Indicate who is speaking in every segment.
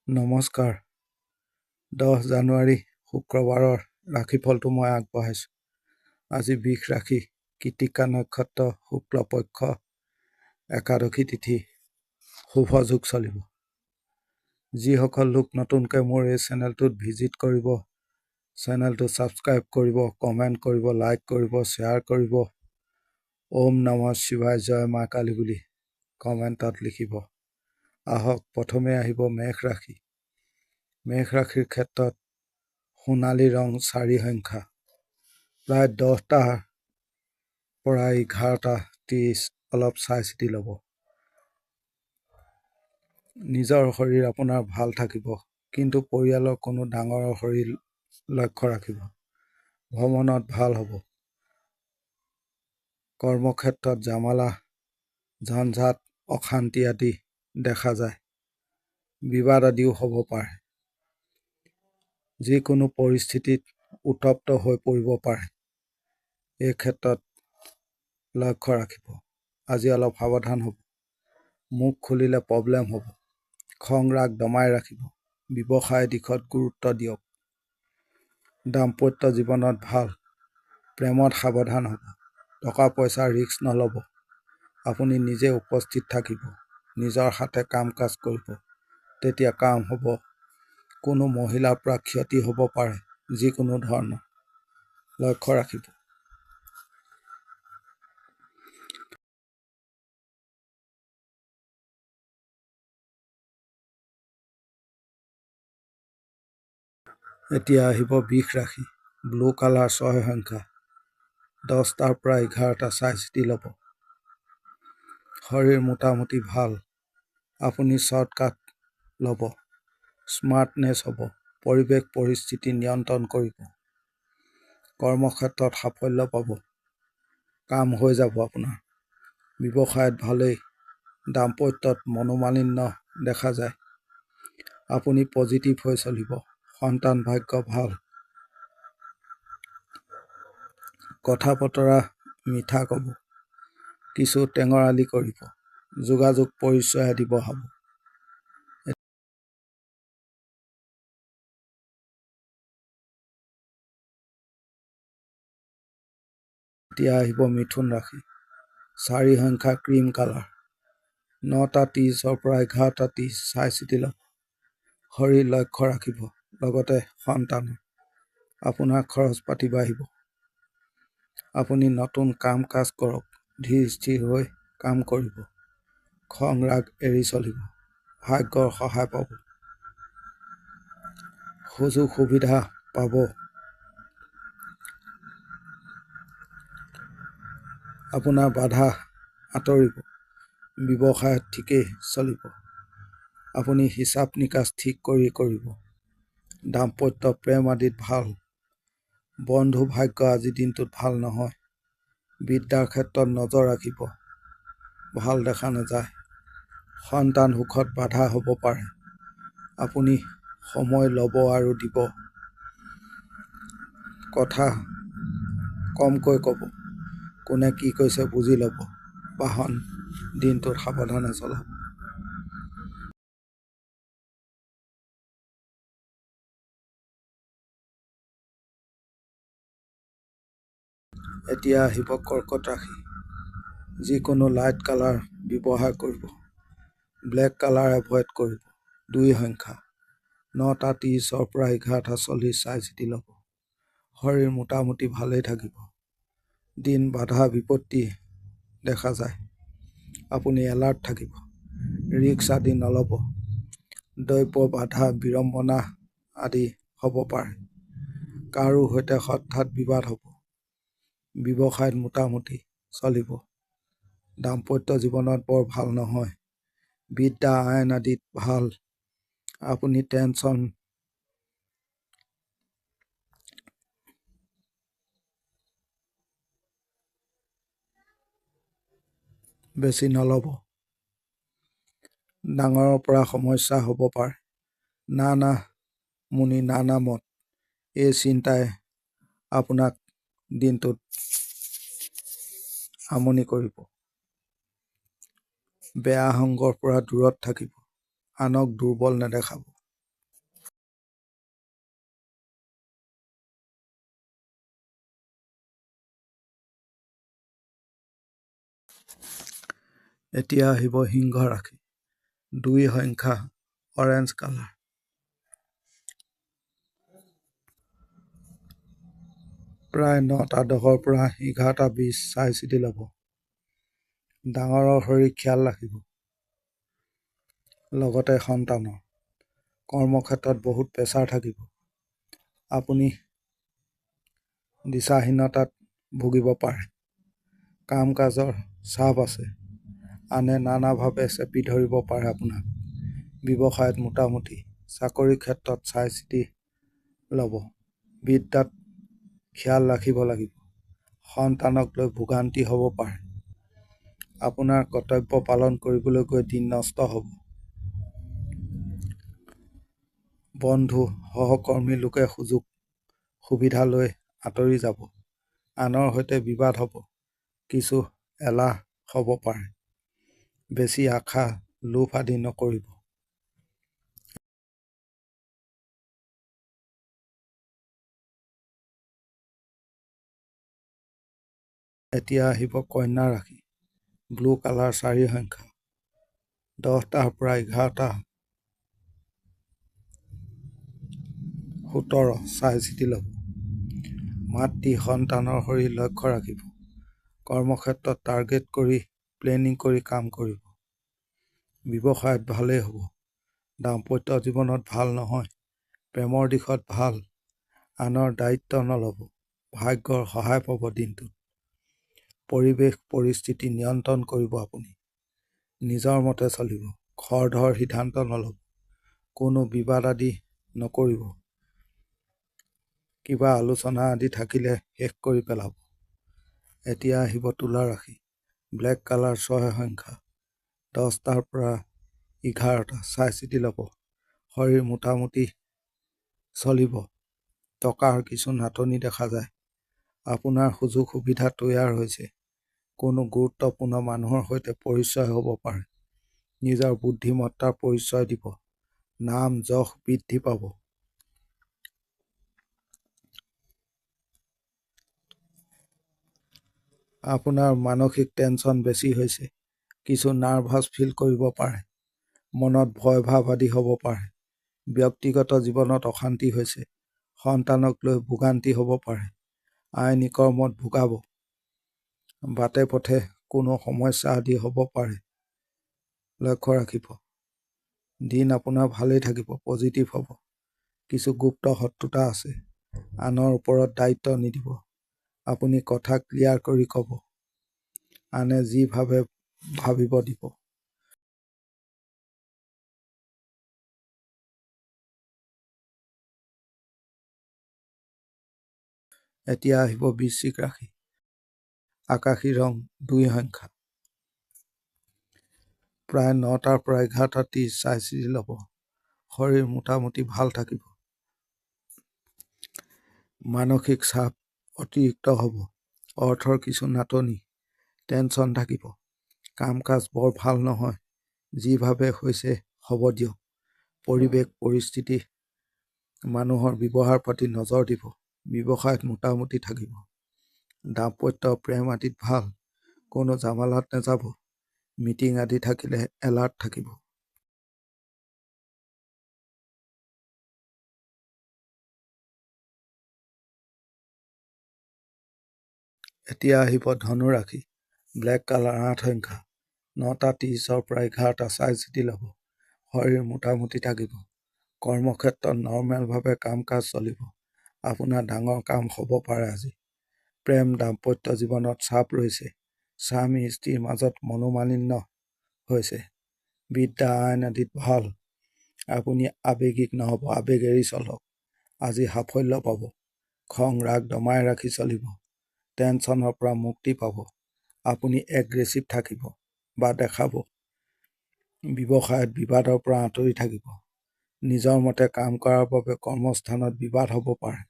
Speaker 1: নমস্কাৰ। 10 জানুৱাৰী শুক্ৰবাৰৰ ৰাশিফলটো মই আগবঢ়াইছোঁ। আজি বৃষ ৰাশি, কৃতিকা নক্ষত্ৰ, শুক্লপক্ষ, একাদশী তিথি, শুভ যোগ চলিব। যিসকল লোক নতুনকৈ মোৰ এই চেনেলটোত ভিজিট কৰিব, চেনেলটো ছাবস্ক্ৰাইব কৰিব, কমেণ্ট কৰিব, লাইক কৰিব, শ্বেয়াৰ কৰিব, ওম নমঃ শিৱায়, জয় মা কালী বুলি কমেণ্টত লিখিব। আহক, প্ৰথমে আহিব মেষ ৰাশি। মেষ ৰাশিৰ ক্ষেত্ৰত সোণালী ৰং 4 সংখ্যা, প্ৰায় 10টাৰ পৰা 11:30 অলপ চাই চিতি ল'ব। নিজৰ শৰীৰ আপোনাৰ ভাল থাকিব, কিন্তু পৰিয়ালৰ কোনো ডাঙৰৰ শৰীৰ লক্ষ্য ৰাখিব। ভ্ৰমণত ভাল হ'ব। কৰ্মক্ষেত্ৰত জামালা, ঝঞ্ঝাট, অশান্তি আদি দেখা যায়। বিবাদ আদিও হ'ব পাৰে। যিকোনো পৰিস্থিতিত উত্তপ্ত হৈ পৰিব পাৰে। এই ক্ষেত্ৰত লক্ষ্য ৰাখিব। আজি অলপ সাৱধান হ'ব। মুখ খুলিলে প্ৰব্লেম হ'ব। খং ৰাগ দমাই ৰাখিব। ব্যৱসায় দিশত গুৰুত্ব দিয়ক। দাম্পত্য জীৱনত ভাল। প্ৰেমত সাৱধান হ'ব। টকা পইচাৰ ৰিস্ক নল'ব। আপুনি নিজে উপস্থিত থাকিব। নিজৰ হাতে কাম কাজ কৰিব, তেতিয়া কাম হ'ব। কোনো মহিলাৰ পৰা ক্ষতি হ'ব পাৰে, যিকোনো ধৰণৰ। লক্ষ্য ৰাখিব। এতিয়া আহিব বৃষ ৰাশি। ব্লু কালাৰ 6 সংখ্যা, 10টাৰ পৰা 11টা চাই চিতি ল'ব। শৰীৰ মোটামুটি ভাল। আপুনি শ্বৰ্টকাট ল'ব। স্মাৰ্টনেছ হ'ব। পৰিৱেশ পৰিস্থিতি নিয়ন্ত্ৰণ কৰিব। কৰ্মক্ষেত্ৰত সাফল্য পাব। কাম হৈ যাব আপোনাৰ। ব্যৱসায়ত ভালেই। দাম্পত্যত মনোমালিন্য দেখা যায়। আপুনি পজিটিভ হৈ চলিব। সন্তান ভাগ্য ভাল। কথা বতৰা মিঠা ক'ব। কিছু টেঙৰালি কৰিব। যোগাযোগ পৰিচয় আদি বঢ়াব। এতিয়া আহিব মিথুন ৰাশি। 4 সংখ্যা, ক্ৰীম কালাৰ, 9:30 পৰা 11:30 চাই চিতি ল'ব। শৰীৰ লক্ষ্য ৰাখিব। লগতে সন্তান। আপোনাৰ খৰচ পাতি বাঢ়িব। আপুনি নতুন কাম কাজ কৰক। ধীৰ স্থিৰ হৈ কাম কৰিব। খং ৰাগ এৰি চলিব। ভাগ্যৰ সহায় পাব। সুযোগ সুবিধা পাব। আপোনাৰ বাধা আঁতৰিব। ব্যৱসায়ত ঠিকেই চলিব। আপুনি হিচাপ নিকাচ ঠিক কৰি কৰিব। দাম্পত্য প্ৰেম আদিত ভাল। বন্ধু ভাগ্য আজিৰ দিনটোত ভাল নহয়। বিদ্যাৰ ক্ষেত্ৰত নজৰ ৰাখিব। ভাল দেখা নাযায়। সন্তান সুখত বাধা হ'ব পাৰে। আপুনি সময় ল'ব আৰু দিব। কথা কমকৈ ক'ব। কোনে কি কৈছে বুজি ল'ব। বাহন দিনটোত সাৱধানে চলাব। এতিয়া আহিব কৰ্কট ৰাশি। যিকোনো লাইট কালাৰ ব্যৱহাৰ কৰিব। ব্লেক কালাৰ এভইড কৰিব। 2 সংখ্যা, 9:30 পৰা 11:40 চাই চিতি ল'ব। শৰীৰ মোটামুটি ভালেই থাকিব। দিন বাধা বিপত্তি দেখা যায়। আপুনি এলাৰ্ট থাকিব। ৰিস্ক আদি নল'ব। দ্ৰব্য বাধা বিড়ম্বনা আদি হ'ব পাৰে। কাৰো সৈতে হঠাৎ বিবাদ হ'ব। ব্যৱসায়ত মোটামুটি চলিব। দাম্পত্য জীৱনত বৰ ভাল নহয়। বিদ্যা আইন আদিত ভাল। আপুনি টেনচন বেছি নল'ব। ডাঙৰৰ পৰা সমস্যা হ'ব পাৰে। নানা মুনি নানা মত, এই চিন্তাই আপোনাক দিনটোত আমনি কৰিব। বেয়া সংগৰ পৰা দূৰত থাকিব। আনক দুৰ্বল নেদেখাব। এতিয়া আহিব সিংহ ৰাশি 2 সংখ্যা অৰেঞ্জ কালাৰ। প্ৰায় 9:10 পৰা 11:20 চাই চিতি ল'ব। ডাঙৰৰ শৰীৰ খিয়াল ৰাখিব। লগতে সন্তানৰ কৰ্মক্ষেত্ৰত বহুত প্ৰেছাৰ থাকিব। আপুনি দিশাহীনতাত ভুগিব পাৰে। কাম কাজৰ চাপ আছে। আনে নানাভাৱে চেপি ধৰিব পাৰে আপোনাক। ব্যৱসায়ত মোটামুটি। চাকৰিৰ ক্ষেত্ৰত চাই চিতি ল'ব। বিদ্যাত খিয়াল ৰাখিব লাগিব। সন্তানক লৈ ভোগান্তি হ'ব পাৰে। আপোনাৰ কৰ্তব্য পালন কৰিবলৈ গৈ দিন নষ্ট হ'ব। বন্ধু সহকৰ্মী লোকে সুযোগ সুবিধা লৈ আঁতৰি যাব। আনৰ সৈতে বিবাদ হ'ব। কিছু এলাহ হ'ব পাৰে। বেছি আশা লোভ আদি নকৰিব। এতিয়া আহিব কন্যা ৰাশি 'ব্লু কালাৰ 4 সংখ্যা 10টাৰ পৰা 11:17 চাই চিতি ল'ব। মাতৃ সন্তানৰ শৰীৰ লক্ষ্য ৰাখিব। কৰ্মক্ষেত্ৰত টাৰ্গেট কৰি প্লেনিং কৰি কাম কৰিব। ব্যৱসায়ত ভালেই হ'ব। দাম্পত্য জীৱনত ভাল নহয়। প্ৰেমৰ দিশত ভাল। আনৰ দায়িত্ব নল'ব। ভাগ্যৰ সহায় পাব দিনটোত। পৰিৱেশ পৰিস্থিতি নিয়ন্ত্ৰণ কৰিব আপুনি। নিজৰ মতে চলিব। খৰধৰ সিদ্ধান্ত নল'ব। কোনো বিবাদ আদি নকৰিব। কিবা আলোচনা আদি থাকিলে শেষ কৰি পেলাব। এতিয়া আহিব তুলা ৰাশি 'ব্লেক কালাৰ 6 সংখ্যা 10টাৰ পৰা 11টা চাই চিতি ল'ব। শৰীৰ মোটামুটি চলিব। টকাৰ কিছু নাটনি দেখা যায়। আপোনাৰ সুযোগ সুবিধা তৈয়াৰ হৈছে। কোনো গুৰুত্বপূৰ্ণ মানুহৰ সৈতে পৰিচয় হ'ব পাৰে। নিজৰ বুদ্ধিমত্তাৰ পৰিচয় দিব। নাম যশ বৃদ্ধি পাব। আপোনাৰ মানসিক টেনচন বেছি হৈছে। কিছু নাৰ্ভাছ ফিল কৰিব পাৰে। মনত ভয় ভাৱ আদি হ'ব পাৰে। ব্যক্তিগত জীৱনত অশান্তি হৈছে। সন্তানক লৈ ভোগান্তি হ'ব পাৰে। আইনী কৰ্মত ভোগাব। বাটে পথে কোনো সমস্যা আদি হ'ব পাৰে। লক্ষ্য ৰাখিব। দিন আপোনাৰ ভালেই থাকিব। পজিটিভ হ'ব। কিছু গুপ্ত শত্ৰুতা আছে। আনৰ ওপৰত দায়িত্ব নিদিব। আপুনি কথা ক্লিয়াৰ কৰি ক'ব। আনে যি ভাবে ভাবিব দিব। এতিয়া আহিব বৃশ্চিক ৰাশি আকাশী ৰং 2 সংখ্যা প্ৰায় 9টাৰ পৰা 11:30 চাই চিতি ল'ব। শৰীৰ মোটামুটি ভাল থাকিব। মানসিক চাপ অতিৰিক্ত হ'ব। অৰ্থৰ কিছু নাটনি। টেনচন থাকিব। কাম কাজ বৰ ভাল নহয়। যিভাৱে হৈছে হ'ব দিয়ক। পৰিৱেশ পৰিস্থিতি মানুহৰ ব্যৱহাৰ প্ৰতি নজৰ দিব। ব্যৱসায়ত মোটামুটি থাকিব। দাম্পত্য প্ৰেম আদিত ভাল। কোনো জামালাত নাযাব। মিটিং আদি থাকিলে এলাৰ্ট থাকিব। এতিয়া আহিব ধনু ৰাশি 'ব্লেক কালাৰ 8 সংখ্যা 9:30 পৰা 11টা চাই চিতি ল'ব। শৰীৰ মোটামুটি থাকিব। কৰ্মক্ষেত্ৰত নৰ্মেলভাৱে কাম কাজ চলিব। আপোনাৰ ডাঙৰ কাম হ'ব পাৰে আজি। প্ৰেম দাম্পত্য জীৱনত চাপ ৰৈছে। স্বামী স্ত্ৰীৰ মাজত মনোমালিন্য হৈছে। বিদ্যা আইন আদিত ভাল। আপুনি আৱেগিক নহ'ব। আৱেগ এৰি চলক। আজি সাফল্য পাব। খং ৰাগ দমাই ৰাখি চলিব। টেনচনৰ পৰা মুক্তি পাব। আপুনি এগ্ৰেছিভ থাকিব বা দেখাব। ব্যৱসায়ত বিবাদৰ পৰা আঁতৰি থাকিব। নিজৰ মতে কাম কৰাৰ বাবে কৰ্মস্থানত বিবাদ হ'ব পাৰে।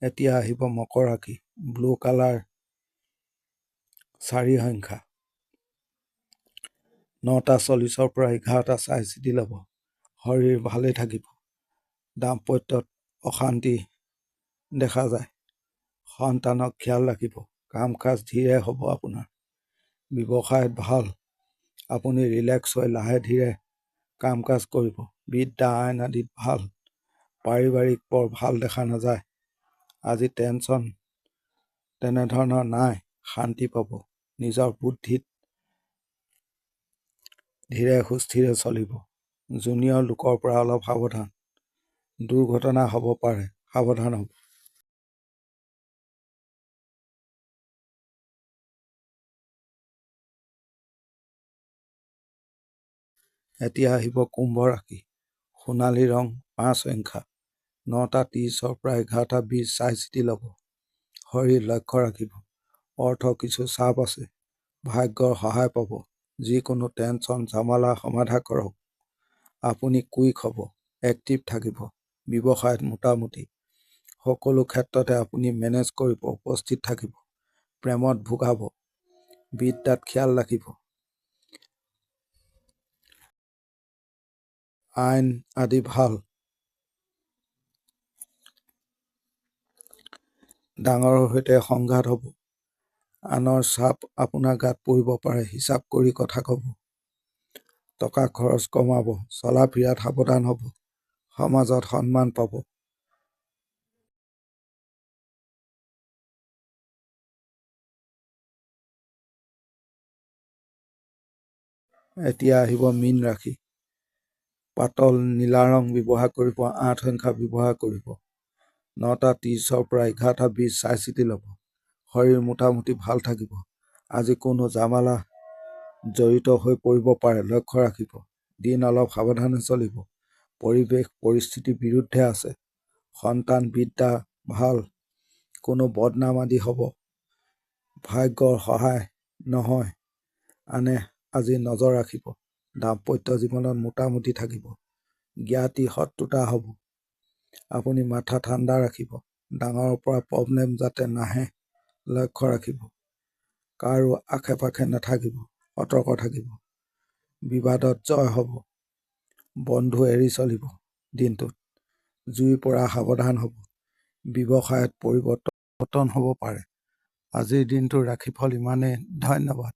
Speaker 1: এতিয়া আহিব মকৰ ৰাশি 'ব্লু কালাৰ 4 সংখ্যা 9:40 পৰা 11টা চাই চিতি ল'ব। শৰীৰ ভালেই থাকিব। দাম্পত্যত অশান্তি দেখা যায়। সন্তানক খিয়াল ৰাখিব। কাম কাজ ধীৰে হ'ব আপোনাৰ। ব্যৱসায়ত ভাল। আপুনি ৰিলেক্স হৈ লাহে ধীৰে কাম কাজ কৰিব। বিদ্যা আইন আদিত ভাল। পাৰিবাৰিক বৰ ভাল দেখা নাযায়। আজি টেনচন তেনেধৰণৰ নাই। শান্তি পাব। নিজৰ বুদ্ধিত ধীৰে সুস্থিৰে চলিব। জুনিয়ৰ লোকৰ পৰা অলপ সাৱধান। দুৰ্ঘটনা হ'ব পাৰে, সাৱধান হ'ব। এতিয়া আহিব কুম্ভ ৰাশি। সোণালী ৰং 5 সংখ্যা। 9:30 পৰা 11:20 চাই চিতি ল'ব। শৰীৰ লক্ষ্য ৰাখিব। অৰ্থ কিছু চাপ আছে। ভাগ্যৰ সহায় পাব। যিকোনো টেনচন ঝামেলা সমাধা কৰক। আপুনি কুইক হ'ব, এক্টিভ থাকিব। ব্যৱসায়ত মোটামুটি। সকলো ক্ষেত্ৰতে আপুনি মেনেজ কৰিব, উপস্থিত থাকিব। প্ৰেমত ভোগাব। বিদ্যাত খিয়াল ৰাখিব। আইন আদি ভাল। ডাঙৰৰ সৈতে সংঘাত হ'ব। আনৰ চাপ আপোনাৰ গাত পৰিব পাৰে। হিচাপ কৰি কথা ক'ব। টকা খৰচ কমাব। চলা ফিৰাত সাৱধান হ'ব। সমাজত সন্মান পাব। এতিয়া আহিব মীন ৰাশি। পাতল নীলা ৰং ব্যৱহাৰ কৰিব। 8 সংখ্যা ব্যৱহাৰ কৰিব। 9:30 পৰা 11:20 চাই চিতি ল'ব। শৰীৰ মোটামুটি ভাল থাকিব। আজি কোনো জামালা জড়িত হৈ পৰিব পাৰে, লক্ষ্য ৰাখিব। দিন অলপ সাৱধানে চলিব। পৰিৱেশ পৰিস্থিতিৰ বিৰুদ্ধে আছে। সন্তান বিদ্যা ভাল। কোনো বদনাম আদি হ'ব। ভাগ্যৰ সহায় নহয়। আনে আজি নজৰ ৰাখিব। দাম্পত্য জীৱনত মোটামুটি থাকিব। জ্ঞাতি শত্ৰুতা হ'ব। আপুনি মাথা ঠাণ্ডা ৰাখিব। ডাঙৰৰ পৰা প্ৰব্লেম যাতে নাহে, লক্ষ্য ৰাখিব। কাৰো আশে পাশে নাথাকিব, সতৰ্ক থাকিব। বিবাদত জয় হ'ব। বন্ধু এৰি চলিব দিনটোত। জুইৰ পৰা সাৱধান হ'ব। ব্যৱসায়ত পৰিৱৰ্তন হ'ব পাৰে। আজিৰ দিনটোৰ ৰাশিফল ইমানেই। ধন্যবাদ।